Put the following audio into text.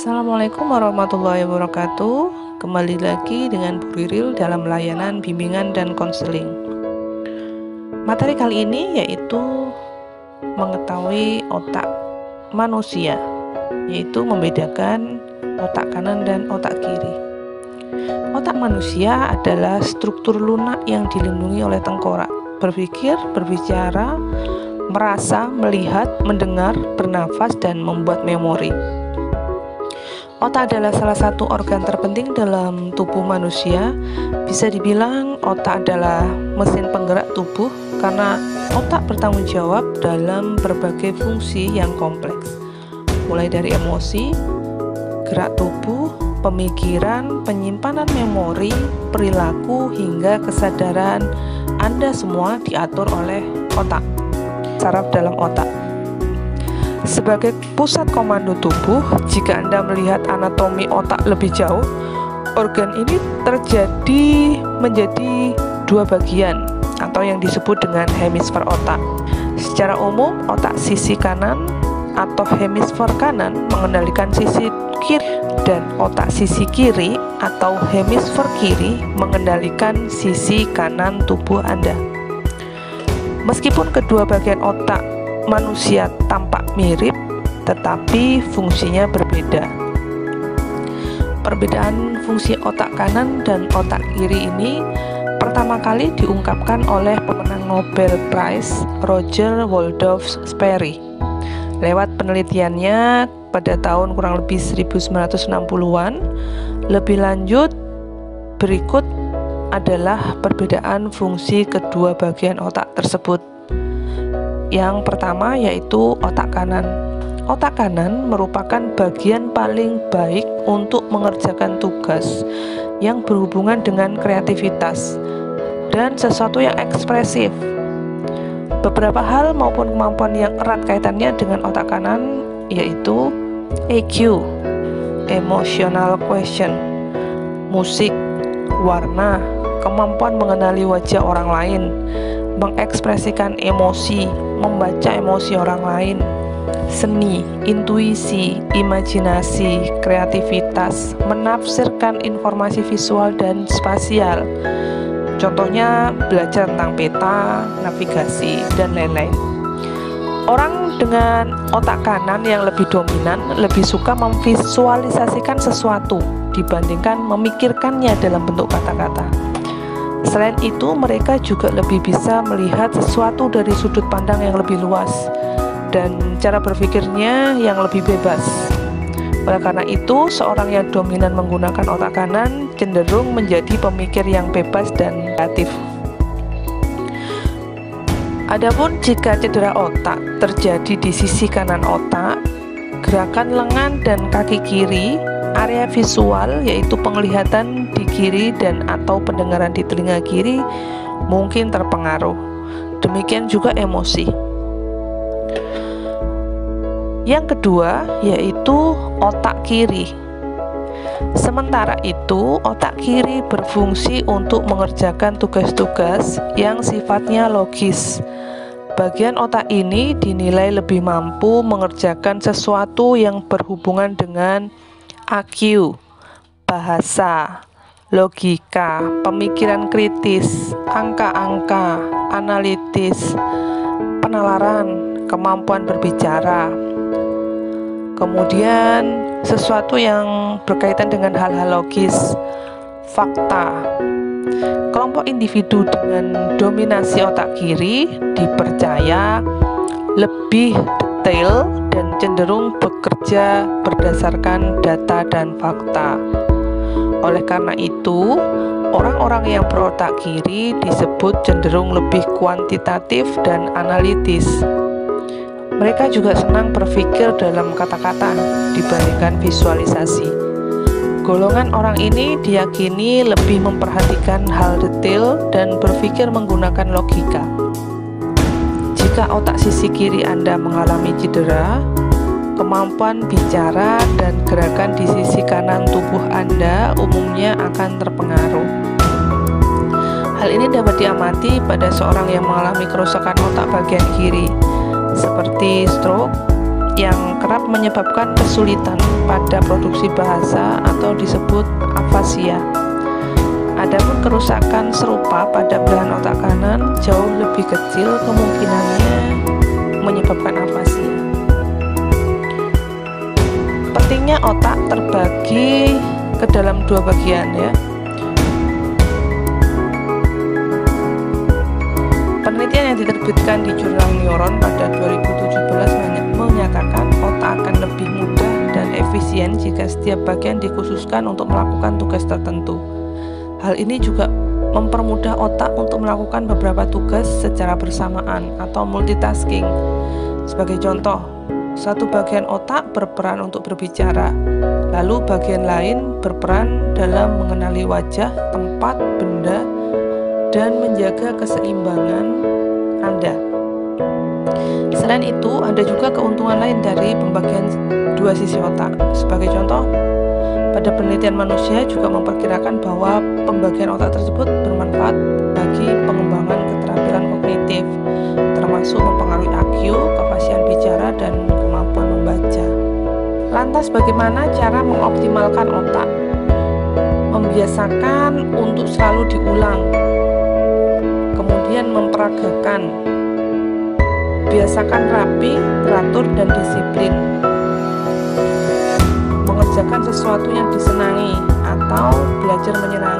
Assalamualaikum warahmatullahi wabarakatuh. Kembali lagi dengan Bu Riril dalam layanan bimbingan dan konseling. Materi kali ini yaitu mengetahui otak manusia, yaitu membedakan otak kanan dan otak kiri. Otak manusia adalah struktur lunak yang dilindungi oleh tengkorak, berpikir, berbicara, merasa, melihat, mendengar, bernafas, dan membuat memori. Otak adalah salah satu organ terpenting dalam tubuh manusia. Bisa dibilang otak adalah mesin penggerak tubuh karena otak bertanggung jawab dalam berbagai fungsi yang kompleks, mulai dari emosi, gerak tubuh, pemikiran, penyimpanan memori, perilaku, hingga kesadaran. Anda semua diatur oleh otak, saraf dalam otak. Sebagai pusat komando tubuh, jika Anda melihat anatomi otak lebih jauh, organ ini menjadi dua bagian atau yang disebut dengan hemisfer otak. Secara umum, otak sisi kanan atau hemisfer kanan mengendalikan sisi kiri, dan otak sisi kiri atau hemisfer kiri mengendalikan sisi kanan tubuh Anda. Meskipun kedua bagian otak manusia tampak mirip, tetapi fungsinya berbeda. Perbedaan fungsi otak kanan dan otak kiri ini pertama kali diungkapkan oleh pemenang Nobel Prize Roger Waldorf Sperry lewat penelitiannya pada tahun kurang lebih 1960-an. Lebih lanjut, berikut adalah perbedaan fungsi kedua bagian otak tersebut. Yang pertama yaitu otak kanan. Otak kanan merupakan bagian paling baik untuk mengerjakan tugas yang berhubungan dengan kreativitas dan sesuatu yang ekspresif. Beberapa hal maupun kemampuan yang erat kaitannya dengan otak kanan yaitu EQ, emotional quotient, musik, warna, kemampuan mengenali wajah orang lain, mengekspresikan emosi, membaca emosi orang lain, seni, intuisi, imajinasi, kreativitas, menafsirkan informasi visual dan spasial. Contohnya belajar tentang peta, navigasi, dan lain-lain. Orang dengan otak kanan yang lebih dominan lebih suka memvisualisasikan sesuatu dibandingkan memikirkannya dalam bentuk kata-kata. Selain itu, mereka juga lebih bisa melihat sesuatu dari sudut pandang yang lebih luas dan cara berpikirnya yang lebih bebas. Oleh karena itu, seorang yang dominan menggunakan otak kanan cenderung menjadi pemikir yang bebas dan kreatif. Adapun jika cedera otak terjadi di sisi kanan otak, gerakan lengan dan kaki kiri, area visual yaitu penglihatan di kiri dan atau pendengaran di telinga kiri mungkin terpengaruh. Demikian juga emosi. Yang kedua yaitu otak kiri. Sementara itu, otak kiri berfungsi untuk mengerjakan tugas-tugas yang sifatnya logis. Bagian otak ini dinilai lebih mampu mengerjakan sesuatu yang berhubungan dengan IQ, bahasa, logika, pemikiran kritis, angka-angka, analitis, penalaran, kemampuan berbicara. Kemudian sesuatu yang berkaitan dengan hal-hal logis, fakta. Kelompok individu dengan dominasi otak kiri dipercaya lebih detail dan cenderung bekerja berdasarkan data dan fakta. Oleh karena itu, orang-orang yang berotak kiri disebut cenderung lebih kuantitatif dan analitis. Mereka juga senang berpikir dalam kata-kata dibandingkan visualisasi. Golongan orang ini diyakini lebih memperhatikan hal detail dan berpikir menggunakan logika. Jika otak sisi kiri Anda mengalami cedera, kemampuan bicara dan gerakan di sisi kanan tubuh Anda umumnya akan terpengaruh. Hal ini dapat diamati pada seorang yang mengalami kerusakan otak bagian kiri, seperti stroke, yang kerap menyebabkan kesulitan pada produksi bahasa atau disebut afasia. Adapun kerusakan serupa pada belahan otak kanan jauh lebih kecil kemungkinannya menyebabkan afasia. Pentingnya otak terbagi ke dalam dua bagian ya. Penelitian yang diterbitkan di jurnal Neuron pada 2017 menyatakan otak akan lebih mudah dan efisien jika setiap bagian dikhususkan untuk melakukan tugas tertentu. Hal ini juga mempermudah otak untuk melakukan beberapa tugas secara bersamaan atau multitasking. Sebagai contoh, satu bagian otak berperan untuk berbicara, lalu bagian lain berperan dalam mengenali wajah, tempat, benda, dan menjaga keseimbangan Anda. Selain itu, ada juga keuntungan lain dari pembagian dua sisi otak. Sebagai contoh, pada penelitian manusia juga memperkirakan bahwa pembagian otak tersebut bermanfaat bagi pengembangan keterampilan kognitif, termasuk mempengaruhi IQ, kefasihan bicara, dan kemampuan membaca. Lantas bagaimana cara mengoptimalkan otak? Membiasakan untuk selalu diulang, kemudian memperagakan, biasakan rapi, teratur, dan disiplin, mengerjakan sesuatu yang disenangi atau belajar menyenangkan.